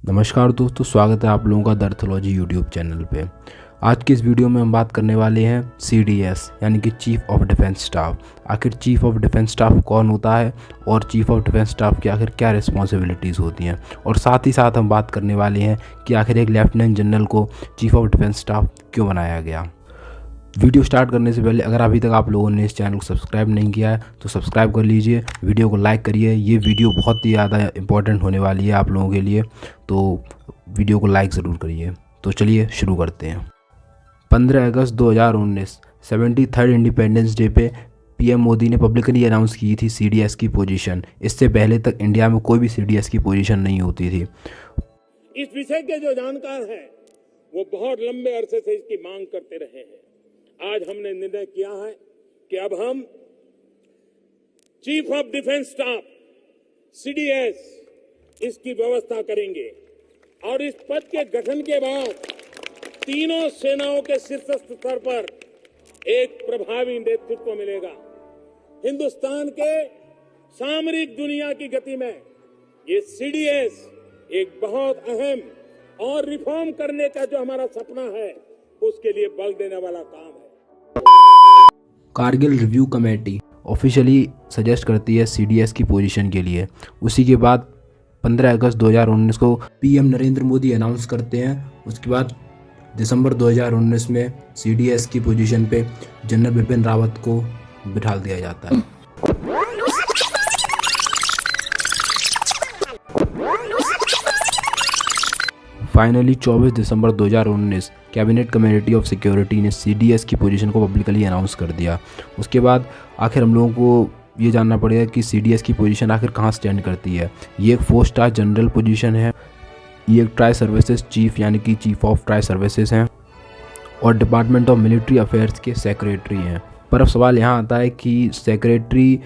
नमस्कार दोस्तों, स्वागत है आप लोगों का दर्थोलॉजी यूट्यूब चैनल पे। आज की इस वीडियो में हम बात करने वाले हैं सीडीएस यानी कि चीफ ऑफ डिफेंस स्टाफ। आखिर चीफ ऑफ डिफेंस स्टाफ कौन होता है और चीफ ऑफ डिफेंस स्टाफ की आखिर क्या रिस्पॉन्सिबिलिटीज़ होती हैं, और साथ ही साथ हम बात करने वाले हैं कि आखिर एक लेफ्टिनेंट जनरल को चीफ ऑफ डिफेंस स्टाफ क्यों बनाया गया। वीडियो स्टार्ट करने से पहले अगर अभी तक आप लोगों ने इस चैनल को सब्सक्राइब नहीं किया है तो सब्सक्राइब कर लीजिए, वीडियो को लाइक करिए। ये वीडियो बहुत ही ज़्यादा इंपॉर्टेंट होने वाली है आप लोगों के लिए, तो वीडियो को लाइक ज़रूर करिए। तो चलिए शुरू करते हैं। 15 अगस्त 2019 73rd इंडिपेंडेंस डे पे पीएम मोदी ने पब्लिकली अनाउंस की थी सीडीएस की पोजीशन। इससे पहले तक इंडिया में कोई भी सीडीएस की पोजीशन नहीं होती थी। इस विषय के जो जानकार हैं वो बहुत लंबे अरसे से इसकी मांग करते रहे हैं। आज हमने निर्णय किया है कि अब हम chief of defence staff CDS इसकी व्यवस्था करेंगे और इस पद के गठन के बाद तीनों सेनाओं के शीर्षस्थ स्तर पर एक प्रभावी नेतृत्व मिलेगा। हिंदुस्तान के सामरिक दुनिया की गति में ये सीडीएस एक बहुत अहम और रिफॉर्म करने का जो हमारा सपना है उसके लिए बल देने वाला काम है। Kargil review committee officially suggest करती है सीडीएस की पोजीशन के लिए। उसी के बाद 15 अगस्त 2019 को पीएम नरेंद्र मोदी अनाउंस करते हैं। उसके बाद दिसंबर 2019 में सीडीएस की पोजीशन पे जनरल बिपिन रावत को बिठा दिया जाता है। Finally 24 December 2019 cabinet committee of security ने सीडीएस की पोजीशन को पब्लिकली अनाउंस कर दिया। उसके बाद आखिर हम लोगों को ये जानना पड़ेगा कि सीडीएस की पोजीशन आखिर कहाँ स्टैंड करती है। ये एक 4 स्टार जनरल पोजीशन है। ये एक ट्राई सर्विसेज चीफ यानी कि चीफ ऑफ ट्राई सर्विसेज हैं और डिपार्टमेंट ऑफ मिलिट्री अफेयर्स के सेक्रेटरी हैं। पर अब सवाल यहाँ आता है कि सेक्रेटरी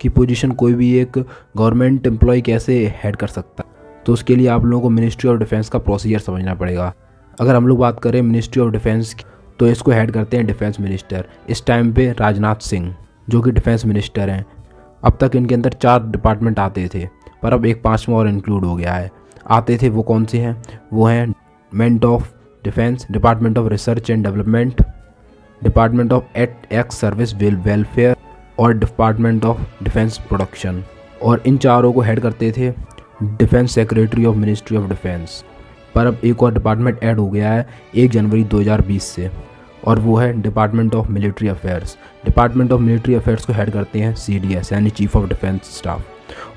की पोजीशन कोई भी एक गवर्नमेंट एम्प्लॉय कैसे हेड कर सकता है। तो उसके लिए आप लोगों को मिनिस्ट्री ऑफ डिफेंस का प्रोसीजर समझना पड़ेगा। अगर हम लोग बात करें मिनिस्ट्री ऑफ डिफेंस की, तो इसको हेड करते हैं डिफेंस मिनिस्टर। इस टाइम पे राजनाथ सिंह जो कि डिफेंस मिनिस्टर हैं। अब तक इनके अंदर 4 डिपार्टमेंट आते थे, पर अब एक 5वां और इंक्लूड हो गया है। आते थे वो कौन से हैं? वो हैं department of defence, department of research and development, department of ex service welfare और डिपार्टमेंट ऑफ डिफेंस प्रोडक्शन। और इन चारों को हेड करते थे defence secretary of ministry of defence. पर अब एक और डिपार्टमेंट ऐड हो गया है 1 जनवरी 2020 से, और वो है department of military affairs. Department of military affairs को हेड करते हैं सीडीएस यानी चीफ ऑफ डिफेंस स्टाफ,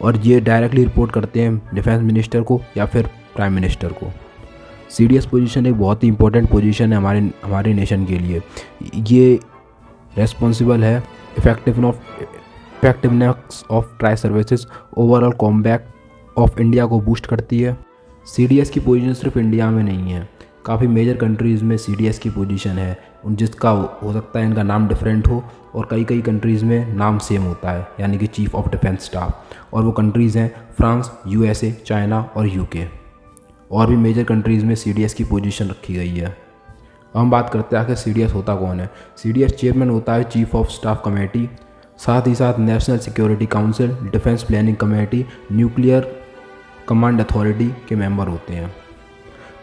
और ये डायरेक्टली रिपोर्ट करते हैं डिफेंस मिनिस्टर को या फिर प्राइम मिनिस्टर को। सीडीएस पोजीशन एक बहुत ही इंपॉर्टेंट पोजीशन है हमारे नेशन के लिए। ये रेस्पॉन्सिबल है effectiveness of tri services, overall combat of India को बूस्ट करती है। सीडीएस की पोजीशन सिर्फ इंडिया में नहीं है, काफ़ी मेजर कंट्रीज़ में सीडीएस की पोजीशन है। जिसका हो सकता है इनका नाम डिफरेंट हो, और कई कंट्रीज़ में नाम सेम होता है यानी कि चीफ ऑफ डिफेंस स्टाफ। और वो कंट्रीज़ हैं फ्रांस, यूएसए, चाइना और यूके। और भी मेजर कंट्रीज़ में सीडीएस की पोजीशन रखी गई है। अब हम बात करते हैं आखिर सीडीएस होता कौन है। सीडीएस चेयरमैन होता है चीफ ऑफ स्टाफ कमेटी, साथ ही साथ national security council, defence planning committee, nuclear command authority के मेंबर होते हैं।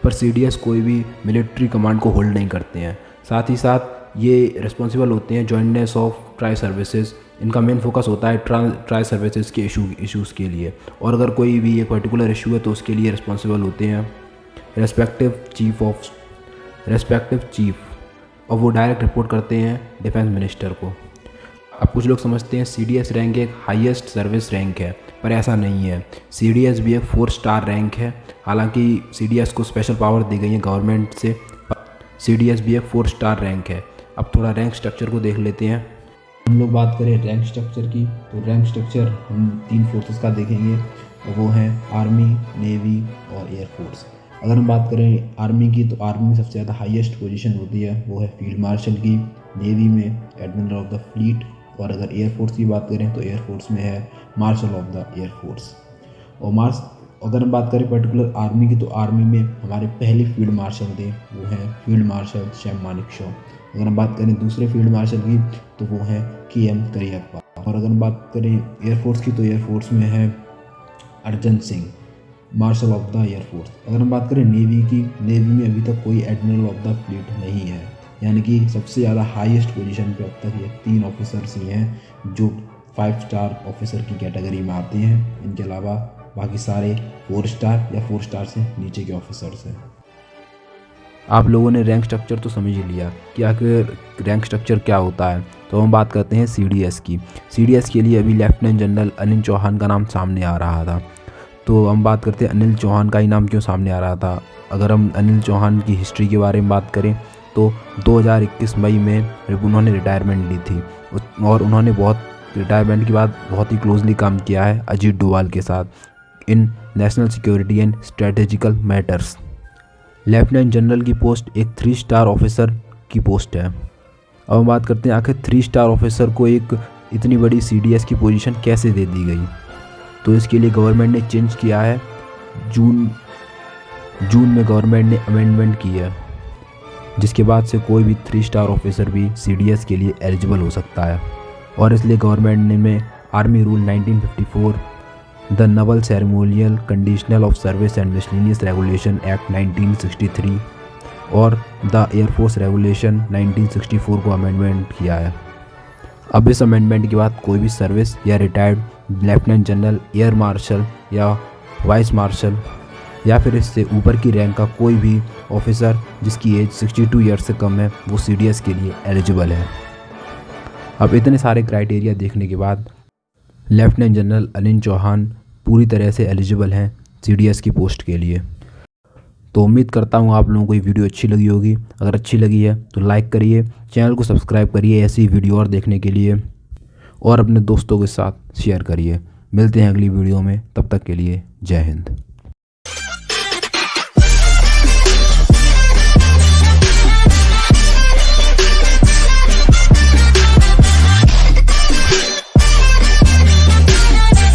पर सीडीएस कोई भी मिलिट्री कमांड को होल्ड नहीं करते हैं। साथ ही साथ ये रिस्पॉन्सिबल होते हैं जॉइंटनेस ऑफ ट्राई सर्विसेज। इनका मेन फोकस होता है ट्राई सर्विसेज के इशूज़ के लिए, और अगर कोई भी एक पर्टिकुलर इशू है तो उसके लिए रिस्पॉन्सिबल होते हैं रेस्पेक्टिव चीफ, और वो डायरेक्ट रिपोर्ट करते हैं डिफेंस मिनिस्टर को। अब कुछ लोग समझते हैं सीडीएस रैंक एक हाईएस्ट सर्विस रैंक है, पर ऐसा नहीं है। सीडीएस भी एक 4 स्टार रैंक है। हालांकि सीडीएस को स्पेशल पावर दी गई है गवर्नमेंट से, सीडीएस भी एक 4 स्टार रैंक है। अब थोड़ा रैंक स्ट्रक्चर को देख लेते हैं। हम लोग बात करें रैंक स्ट्रक्चर की, तो रैंक स्ट्रक्चर हम 3 फोर्सेस का देखेंगे, और वो हैं आर्मी, नेवी और एयरफोर्स। अगर हम बात करें आर्मी की, तो आर्मी में सबसे ज़्यादा हाईएस्ट पोजीशन होती है, वो है फील्ड मार्शल की। नेवी में एडमिरल ऑफ द फ्लीट, और अगर एयरफोर्स की बात करें तो एयरफोर्स में है मार्शल ऑफ द एयरफोर्स। और अगर हम बात करें पर्टिकुलर आर्मी की, तो आर्मी में हमारे पहले फील्ड मार्शल थे, वो हैं फील्ड मार्शल सैम मानेकशॉ। अगर हम बात करें दूसरे फील्ड मार्शल की, तो वो है KM करियप्पा। और अगर हम बात करें एयरफोर्स की, तो एयरफोर्स में है Arjan Singh. Marshal of the air force. अगर हम बात करें नेवी की, नेवी में अभी तक कोई एडमिरल ऑफ द फ्लीट नहीं है, यानी कि सबसे ज़्यादा हाईएस्ट पोजीशन पे अब तक ये 3 ऑफिसर्स ही हैं जो 5 स्टार ऑफिसर की कैटेगरी में आते हैं। इनके अलावा बाकी सारे 4 स्टार या 4 स्टार से नीचे के ऑफिसर्स हैं। आप लोगों ने रैंक स्ट्रक्चर तो समझ ही लिया कि आखिर रैंक स्ट्रक्चर क्या होता है। तो हम बात करते हैं सीडीएस की। सीडीएस के लिए अभी लेफ्टिनेंट जनरल अनिल चौहान का नाम सामने आ रहा था। तो हम बात करते हैं अनिल चौहान का ही नाम क्यों सामने आ रहा था। अगर हम अनिल चौहान की हिस्ट्री के बारे में बात करें तो 2021 मई में उन्होंने रिटायरमेंट ली थी और उन्होंने रिटायरमेंट के बाद बहुत ही क्लोजली काम किया है अजीत डोभाल के साथ in national security and strategical matters. Lieutenant general की पोस्ट एक 3 स्टार ऑफिसर की पोस्ट है। अब हम बात करते हैं आखिर 3 स्टार ऑफिसर को एक इतनी बड़ी सीडीएस की पोजीशन कैसे दे दी गई। तो इसके लिए गवर्नमेंट ने चेंज किया है। जून में गवर्नमेंट ने अमेंडमेंट की है, जिसके बाद से कोई भी 3 स्टार ऑफिसर भी सीडीएस के लिए एलिजिबल हो सकता है। और इसलिए गवर्नमेंट ने में army rule 1954, the Naval ceremonial conditional of service and miscellaneous regulation act 1963 और द एयरफोर्स रेगुलेशन 1964 को अमेंडमेंट किया है। अब इस अमेंडमेंट के बाद कोई भी सर्विस या retired lieutenant general, air marshal या वाइस मार्शल या फिर इससे ऊपर की रैंक का कोई भी ऑफिसर जिसकी एज 62 ईयर्स से कम है वो सीडीएस के लिए एलिजिबल है। अब इतने सारे क्राइटेरिया देखने के बाद लेफ्टिनेंट जनरल अनिल चौहान पूरी तरह से एलिजिबल हैं सीडीएस की पोस्ट के लिए। तो उम्मीद करता हूँ आप लोगों को ये वीडियो अच्छी लगी होगी। अगर अच्छी लगी है तो लाइक करिए, चैनल को सब्सक्राइब करिए ऐसी वीडियो और देखने के लिए, और अपने दोस्तों के साथ शेयर करिए। मिलते हैं अगली वीडियो में, तब तक के लिए जय हिंद।